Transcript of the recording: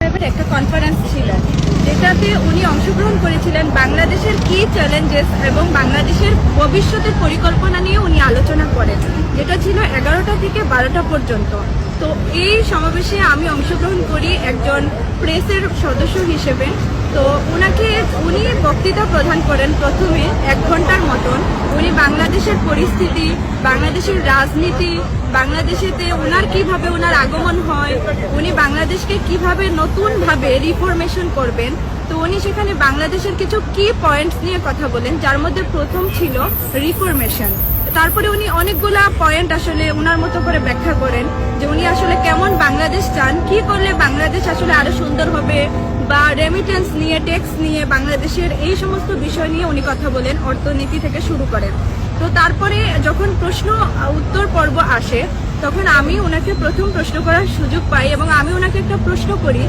একটা কনফারেন্স ছিল যেটাতে উনি অংশগ্রহণ করেছিলেন বাংলাদেশের কি চ্যালেঞ্জেস এবং বাংলাদেশের ভবিষ্যতের পরিকল্পনা নিয়ে উনি আলোচনা করেন, যেটা ছিল 11টা থেকে 12টা পর্যন্ত। তো এই সমাবেশে আমি অংশগ্রহণ করি একজন প্রেসের সদস্য হিসেবে। তো উনি বক্তৃতা প্রদান করেন প্রথমে 1 ঘন্টার মতন। উনি বাংলাদেশের পরিস্থিতি, বাংলাদেশের রাজনীতি, বাংলাদেশেতে ওনার কিভাবে ওনার আগমন হয়, উনি বাংলাদেশকে কিভাবে নতুনভাবে রিফরমেশন করবেন। তো উনি সেখানে বাংলাদেশের কিছু কি পয়েন্টস নিয়ে কথা বলেন, যার মধ্যে প্রথম ছিল রিফরমেশন। তারপরে উনি অনেকগুলা পয়েন্ট আসলে ওনার মতো করে ব্যাখ্যা করেন যে উনি আসলে কেমন বাংলাদেশ চান, কি করলে বাংলাদেশ আসলে আরো সুন্দর হবে, বা রেমিটেন্স নিয়ে, ট্যাক্স নিয়ে, বাংলাদেশের এই সমস্ত বিষয় নিয়ে উনি কথা বলেন, অর্থনীতি থেকে শুরু করেন। তো তারপরে যখন প্রশ্ন উত্তর পর্ব আসে তখন আমি ওনাকে প্রথম প্রশ্ন করার সুযোগ পাই এবং আমি ওনাকে একটা প্রশ্ন করি